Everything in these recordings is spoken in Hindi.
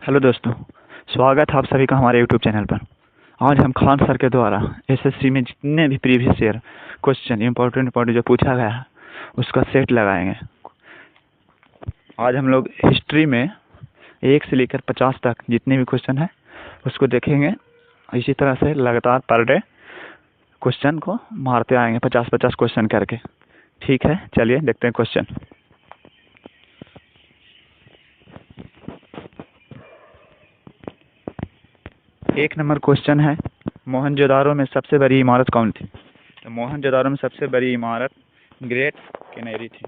हेलो दोस्तों, स्वागत है आप सभी का हमारे यूट्यूब चैनल पर। आज हम खान सर के द्वारा एसएससी में जितने भी प्रीवियस ईयर क्वेश्चन इम्पोर्टेंट जो पूछा गया है उसका सेट लगाएंगे। आज हम लोग हिस्ट्री में 1 से लेकर 50 तक जितने भी क्वेश्चन हैं उसको देखेंगे। इसी तरह से लगातार पर डे क्वेश्चन को मारते आएंगे, 50-50 क्वेश्चन करके। ठीक है, चलिए देखते हैं क्वेश्चन। एक नंबर क्वेश्चन है, मोहनजोदारो में सबसे बड़ी इमारत कौन थी? तो मोहनजोदारो में सबसे बड़ी इमारत ग्रेट कैनरी थी।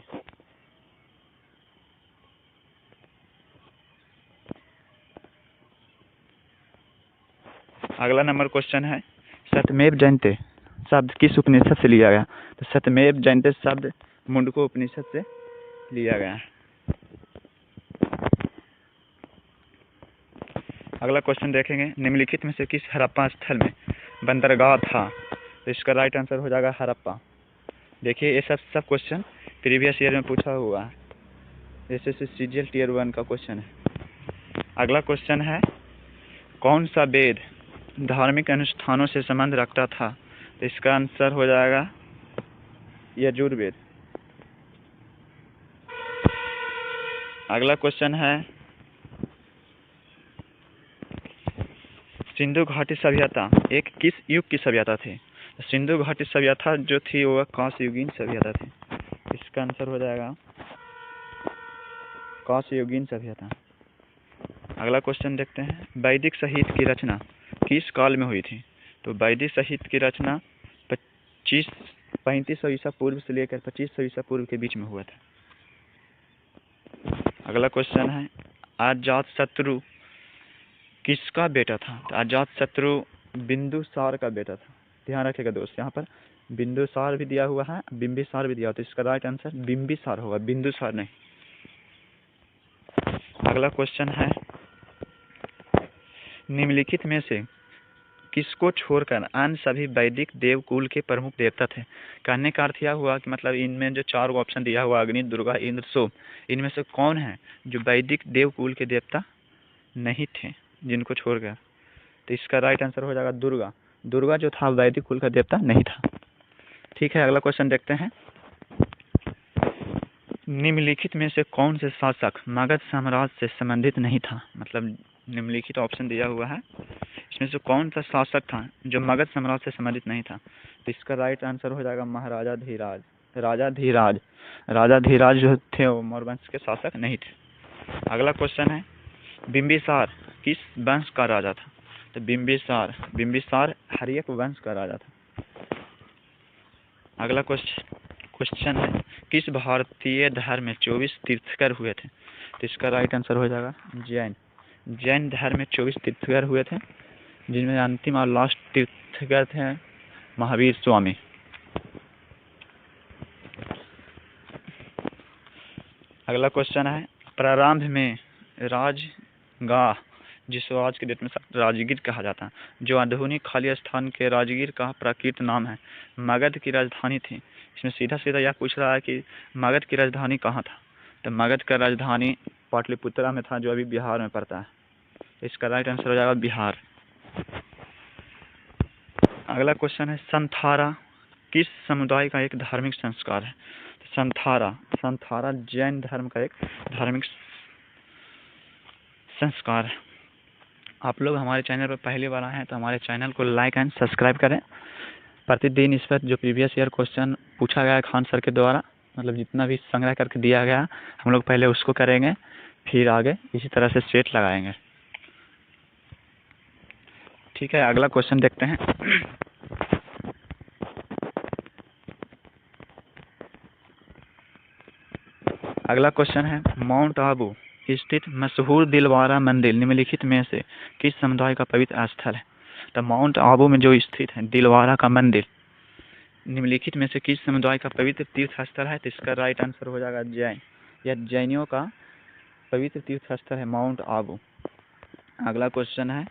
अगला नंबर क्वेश्चन है, सत्यमेव जयते शब्द किस उपनिषद से लिया गया? तो सत्यमेव जयते शब्द मुंडको उपनिषद से लिया गया है। अगला क्वेश्चन देखेंगे, निम्नलिखित में से किस हड़प्पा स्थल में बंदरगाह था? तो इसका राइट आंसर हो जाएगा हड़प्पा। देखिए, ये सब क्वेश्चन प्रीवियस ईयर में पूछा हुआ है। एसएससी सीजीएल टियर 1 का क्वेश्चन है। अगला क्वेश्चन है, कौन सा वेद धार्मिक अनुष्ठानों से संबंध रखता था? तो इसका आंसर हो जाएगा यजुर्वेद। अगला क्वेश्चन है, सिंधु घाटी सभ्यता एक किस युग की सभ्यता थी? सिंधु घाटी सभ्यता जो थी वह कांस्ययुगीन सभ्यता थी। इसका आंसर हो जाएगा कांस्ययुगीन सभ्यता। अगला क्वेश्चन देखते हैं, वैदिक साहित्य की रचना किस काल में हुई थी? तो वैदिक साहित्य की रचना 3500 ईसा पूर्व से लेकर 2500 ईसा पूर्व के बीच में हुआ था। अगला क्वेश्चन है, अजातशत्रु किसका बेटा था? तो अजातशत्रु बिंदुसार का बेटा था। ध्यान रखिएगा दोस्त, यहाँ पर बिंदुसार भी दिया हुआ है, बिंबिसार भी दिया हुआ, तो इसका राइट आंसर बिंबिसार होगा, बिंदुसार नहीं। अगला क्वेश्चन है, निम्नलिखित में से किसको छोड़कर अन्य सभी वैदिक देवकुल के प्रमुख देवता थे? कहने का अर्थ यह हुआ कि मतलब इनमें जो 4 ऑप्शन दिया हुआ अग्नि, दुर्गा, इंद्र, सोम, इनमें से कौन है जो वैदिक देवकुल के देवता नहीं थे, जिनको छोड़कर? तो इसका राइट आंसर हो जाएगा दुर्गा। दुर्गा जो था वैदिक कुल का देवता नहीं था। ठीक है, अगला क्वेश्चन देखते हैं, निम्नलिखित में से कौन से शासक मगध साम्राज्य से संबंधित नहीं था? मतलब निम्नलिखित ऑप्शन दिया हुआ है, इसमें से कौन सा शासक था जो मगध साम्राज्य से संबंधित नहीं था? तो इसका राइट आंसर हो जाएगा महाराजा धीराज। राजा धीराज जो थे वो मौर्य वंश के शासक नहीं थे। अगला क्वेश्चन है, बिंबिसार किस वंश का राजा था? तो बिंबिसार हर्यक वंश का राजा था। अगला क्वेश्चन है, किस भारतीय धर्म में 24 तीर्थंकर हुए थे? तो इसका राइट आंसर हो जाएगा जैन धर्म में 24 तीर्थंकर हुए थे, जिनमें अंतिम और लास्ट तीर्थंकर थे महावीर स्वामी। अगला क्वेश्चन है, प्रारंभ में राजगाह जिसको आज के डेट में राजगीर कहा जाता है, जो आधुनिक खाली स्थान के राजगीर का प्राकृत नाम है, मगध की राजधानी थी। इसमें सीधा सीधा यह पूछ रहा है कि मगध की राजधानी कहाँ था? तो मगध का राजधानी पाटलिपुत्रा में था, जो अभी बिहार में पड़ता है। इसका राइट आंसर हो जाएगा बिहार। अगला क्वेश्चन है, संथारा किस समुदाय का एक धार्मिक संस्कार है? संथारा जैन धर्म का एक धार्मिक संस्कार है। आप लोग हमारे चैनल पर पहली बार आए हैं तो हमारे चैनल को लाइक एंड सब्सक्राइब करें। प्रतिदिन इस पर जो प्रीवियस ईयर क्वेश्चन पूछा गया है खान सर के द्वारा, मतलब जितना भी संग्रह करके दिया गया हम लोग पहले उसको करेंगे, फिर आगे इसी तरह से सेट लगाएंगे। ठीक है, अगला क्वेश्चन देखते हैं। अगला क्वेश्चन है, माउंट आबू स्थित मशहूर दिलवारा मंदिर निम्नलिखित में से किस समुदाय का पवित्र स्थल है? तो माउंट आबू में जो स्थित है दिलवारा का मंदिर निम्नलिखित में से किस समुदाय का पवित्र तीर्थ स्थल है? तो इसका राइट आंसर हो जाएगा जैन, या जैनियों का पवित्र तीर्थ स्थल है माउंट आबू। अगला क्वेश्चन है,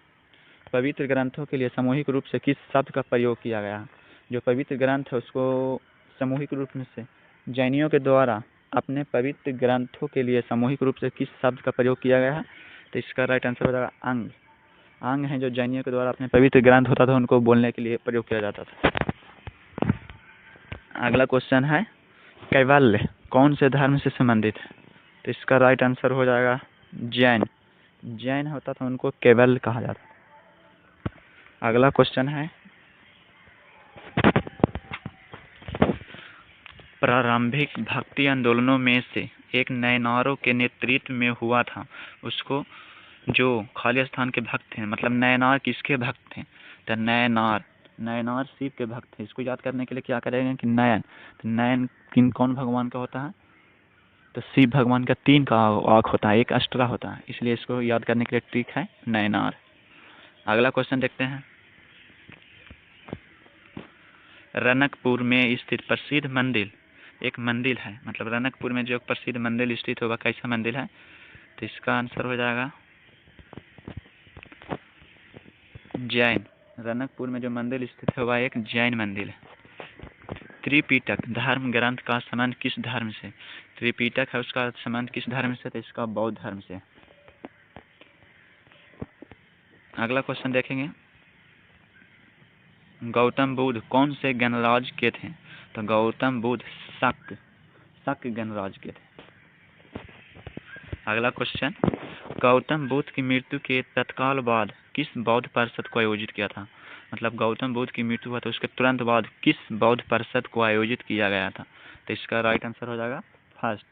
पवित्र ग्रंथों के लिए सामूहिक रूप से किस शब्द का प्रयोग किया गया? जो पवित्र ग्रंथ है उसको सामूहिक रूप में से जैनियों के द्वारा अपने पवित्र ग्रंथों के लिए सामूहिक रूप से किस शब्द का प्रयोग किया गया है? तो इसका राइट आंसर हो जाएगा अंग। अंग है जो जैनियों के द्वारा अपने पवित्र ग्रंथ होता था उनको बोलने के लिए प्रयोग किया जाता था। अगला क्वेश्चन है कैवल्य कौन से धर्म से संबंधित है? तो इसका राइट आंसर हो जाएगा जैन। जैन होता था उनको कैवल्य कहा जाता था। अगला क्वेश्चन है प्रारंभिक भक्ति आंदोलनों में से एक नयनारों के नेतृत्व में हुआ था, उसको जो खाली स्थान के भक्त थे, मतलब नयनार किसके भक्त थे? तो नयनार शिव के भक्त थे। इसको याद करने के लिए क्या करेंगे कि नयन, तो नयन कौन भगवान का होता है? तो शिव भगवान का 3 का आँख होता है, एक अष्टरा होता है, इसलिए इसको याद करने के लिए ट्रिक है नयनार। अगला क्वेश्चन देखते हैं रनकपुर में स्थित प्रसिद्ध मंदिर, एक मंदिर है, मतलब रनकपुर में जो प्रसिद्ध मंदिर स्थित होगा कैसा मंदिर है? तो इसका आंसर हो जाएगा जैन। रनकपुर में जो मंदिर स्थित होगा एक जैन मंदिर है। त्रिपिटक धर्म ग्रंथ का संबंध किस धर्म से? त्रिपिटक है उसका संबंध किस धर्म से? तो इसका बौद्ध धर्म से। अगला क्वेश्चन देखेंगे गौतम बुद्ध कौन से गणराज्य के थे? तो गौतम बुद्ध शक गणराज्य के थे। अगला क्वेश्चन गौतम बुद्ध की मृत्यु के तत्काल बाद किस बौद्ध परिषद को आयोजित किया था? मतलब गौतम बुद्ध की मृत्यु हुआ तो उसके तुरंत बाद किस बौद्ध परिषद को आयोजित किया गया था? तो इसका राइट आंसर हो जाएगा फर्स्ट,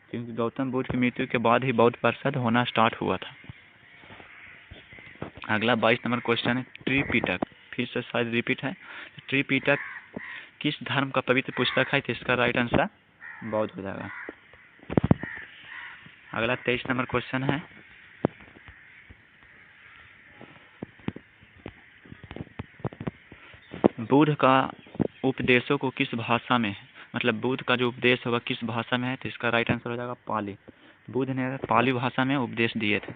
क्योंकि गौतम बुद्ध की मृत्यु के बाद ही बौद्ध परिषद होना स्टार्ट हुआ था। अगला 22 नंबर क्वेश्चन है त्रिपिटक, फिर से शायद रिपीट है। त्रिपिटक किस धर्म का पवित्र पुस्तक है? तो इसका राइट आंसर बौद्ध हो जाएगा। अगला 23 नंबर क्वेश्चन है बुद्ध का उपदेशों को किस भाषा में है? मतलब बुद्ध का जो उपदेश होगा किस भाषा में है? तो इसका राइट आंसर हो जाएगा पाली। बुद्ध ने पाली भाषा में उपदेश दिए थे।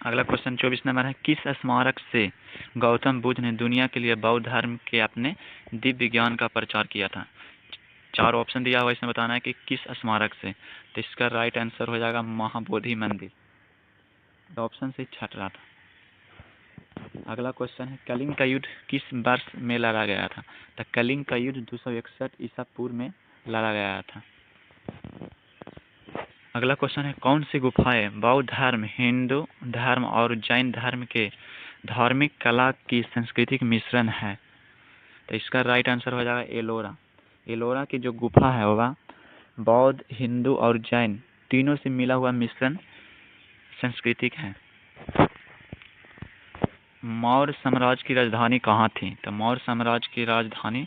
अगला क्वेश्चन 24 नंबर है किस स्मारक से गौतम बुद्ध ने दुनिया के लिए बौद्ध धर्म के अपने दिव्य ज्ञान का प्रचार किया था? 4 ऑप्शन दिया हुआ, इसमें बताना है कि किस स्मारक से। तो इसका राइट आंसर हो जाएगा महाबोधि मंदिर। तो ऑप्शन से छट रहा था। अगला क्वेश्चन है कलिंग का युद्ध किस वर्ष में लड़ा गया था? तो कलिंग का युद्ध 261 ईसा पूर्व में लड़ा गया था। अगला क्वेश्चन है कौन सी गुफाएं बौद्ध धर्म, हिंदू धर्म और जैन धर्म के धार्मिक कला की सांस्कृतिक मिश्रण है? तो इसका राइट आंसर हो जाएगा एलोरा। एलोरा की जो गुफा है होगा बौद्ध, हिंदू और जैन तीनों से मिला हुआ मिश्रण सांस्कृतिक है। मौर्य साम्राज्य की राजधानी कहाँ थी? तो मौर्य साम्राज्य की राजधानी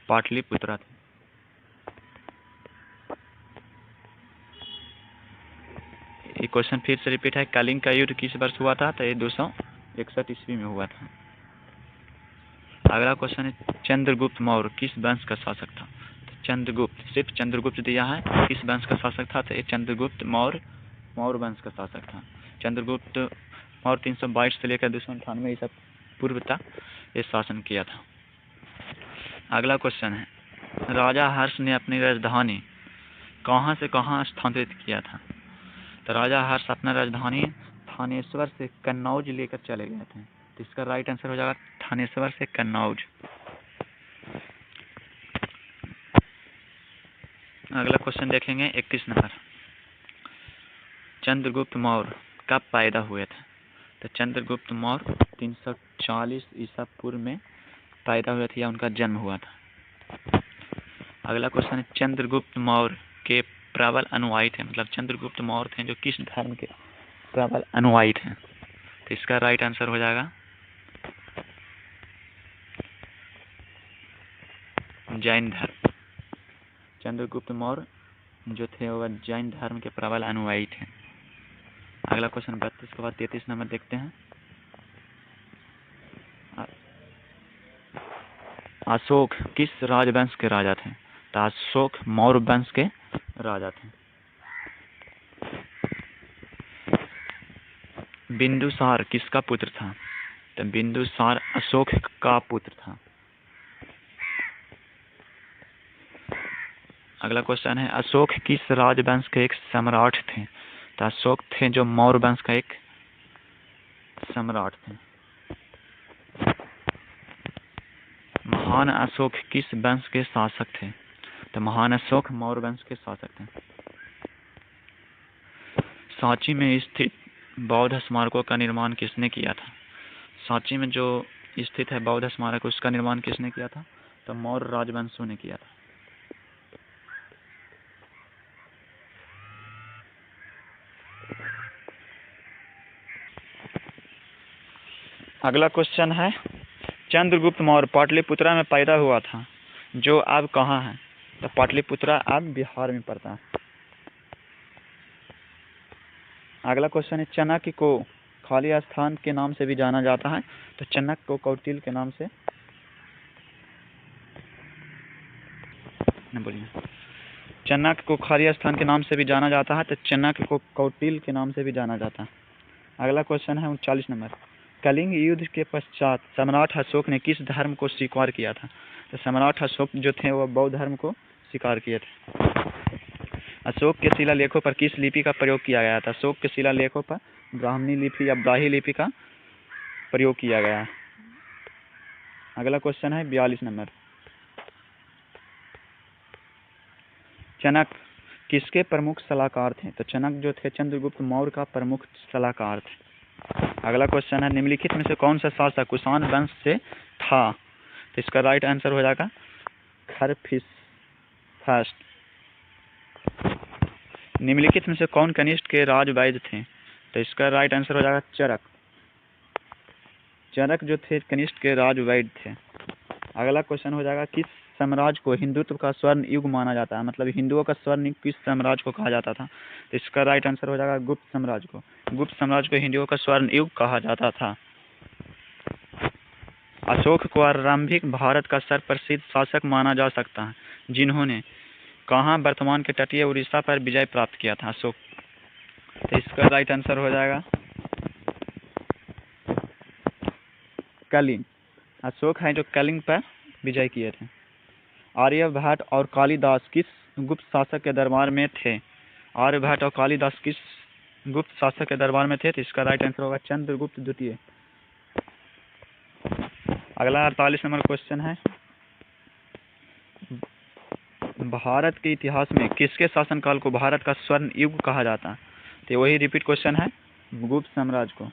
पाटलिपुत्रा थी। ये क्वेश्चन फिर से रिपीट है कलिंग का युद्ध किस वर्ष हुआ था? तो ये 261 ईस्वी में हुआ था। अगला क्वेश्चन है चंद्रगुप्त मौर्य किस वंश का शासक था? तो चंद्रगुप्त, सिर्फ चंद्रगुप्त दिया है, किस वंश का शासक था? तो ये चंद्रगुप्त मौर्य वंश का शासक था। चंद्रगुप्त मौर्य 322 से लेकर 298 ईसा पूर्व तक ये शासन किया था। अगला क्वेश्चन है राजा हर्ष ने अपनी राजधानी कहाँ से कहाँ स्थानांतरित किया था? तो राजा हर्ष अपना राजधानी थानेश्वर से कन्नौज लेकर चले गए थे। तो इसका राइट आंसर हो जाएगा थानेश्वर से कन्नौज। अगला क्वेश्चन देखेंगे 31 नंबर चंद्रगुप्त मौर्य कब पैदा हुए थे? तो चंद्रगुप्त मौर्य 340 ईसा पूर्व में पैदा हुए थे या उनका जन्म हुआ था। अगला क्वेश्चन है चंद्रगुप्त मौर्य के प्रबल अनुयायी थे, मतलब चंद्रगुप्त मौर्य थे जो किस धर्म के प्रबल अनुयायी थे? तो इसका राइट आंसर हो जाएगा जैन धर्म। चंद्रगुप्त मौर्य जो थे वह जैन धर्म के प्रबल अनुयायी थे। अगला क्वेश्चन 32 के बाद 33 नंबर देखते हैं अशोक किस राजवंश के राजा थे? तो अशोक मौर्य वंश के राजा थे। बिंदुसार किसका पुत्र था? तो बिंदुसार अशोक का पुत्र था। अगला क्वेश्चन है अशोक किस राजवंश के एक सम्राट थे? तो अशोक थे जो मौर्य वंश का एक सम्राट थे। महान अशोक किस वंश के शासक थे? तो महान अशोक मौर्य वंश के शासक थे। सांची में स्थित बौद्ध स्मारकों का निर्माण किसने किया था? सांची में जो स्थित है बौद्ध स्मारक, उसका निर्माण किसने किया था? तो मौर्य राजवंशों ने किया था। अगला क्वेश्चन है चंद्रगुप्त मौर्य पाटलिपुत्रा में पैदा हुआ था, जो अब कहाँ है? तो पाटलिपुत्रा अब बिहार में पड़ता है। अगला क्वेश्चन है चाणक्य को खाली स्थान के नाम से भी जाना जाता है। तो चाणक्य को कौटिल्य के नाम से बोलिए। चाणक्य को खाली स्थान के नाम से भी जाना जाता है। तो चाणक्य को कौटिल्य के नाम से भी जाना जाता है। अगला क्वेश्चन है 39 नंबर, कलिंग युद्ध के पश्चात सम्राट अशोक ने किस धर्म को स्वीकार किया था? तो सम्राट अशोक जो थे वह बौद्ध धर्म को स्वीकार किए थे। अशोक के शिलालेखों पर किस लिपि का प्रयोग किया गया था? अशोक के शिलालेखों पर ब्राह्मणी लिपि या ब्राह्मी लिपि का प्रयोग किया गया है। अगला क्वेश्चन है 42 नंबर, चाणक्य किसके प्रमुख सलाहकार थे? तो चाणक्य जो थे चंद्रगुप्त मौर्य का प्रमुख सलाहकार थे। अगला क्वेश्चन है निम्नलिखित में से कौन सा शासक कुषाण वंश से था? तो इसका राइट आंसर हो जाएगा खरफिस्ट। निम्नलिखित में से कौन कनिष्ठ के राजवैद्य थे? तो इसका राइट आंसर हो जाएगा चरक। चरक जो थे कनिष्ठ के राजवैद्य थे। अगला क्वेश्चन हो जाएगा किस साम्राज्य को हिंदुत्व का स्वर्ण युग माना जाता है? मतलब हिंदुओं का स्वर्ण युग किस साम्राज्य को कहा जाता था? तो इसका राइट आंसर हो जाएगा गुप्त साम्राज्य को। गुप्त साम्राज्य को हिंदुओं का स्वर्ण युग कहा जाता था। अशोक को आरंभिक भारत का सर्वप्रसिद्ध शासक माना जा सकता है, जिन्होंने कहाँ वर्तमान के तटीय उड़ीसा पर विजय प्राप्त किया था? अशोक। तो इसका राइट आंसर हो जाएगा कलिंग। अशोक है जो कलिंग पर विजय किए थे। आर्यभट्ट और कालिदास किस गुप्त शासक के दरबार में थे? आर्यभट्ट और कालिदास किस गुप्त शासक के दरबार में थे? तो इसका राइट आंसर होगा चंद्रगुप्त द्वितीय। अगला 48 नंबर क्वेश्चन है भारत के इतिहास में किसके शासनकाल को भारत का स्वर्ण युग कहा जाता है? तो वही रिपीट क्वेश्चन है गुप्त साम्राज्य को।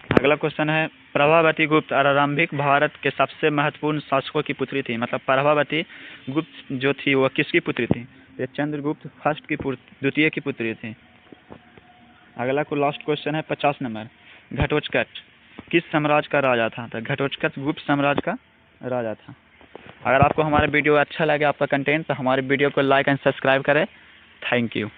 अगला क्वेश्चन है प्रभावती गुप्त आरंभिक भारत के सबसे महत्वपूर्ण शासकों की पुत्री थी। मतलब प्रभावती गुप्त जो थी वह किसकी पुत्री थी? ये चंद्रगुप्त फर्स्ट की द्वितीय की पुत्री थी। अगला को लास्ट क्वेश्चन है 50 नंबर, घटोत्कच किस साम्राज्य का राजा था? तो घटोत्कच गुप्त साम्राज्य का राजा था। अगर आपको हमारा वीडियो अच्छा लगे, आपका कंटेंट, तो हमारे वीडियो को लाइक एंड सब्सक्राइब करें। Thank you.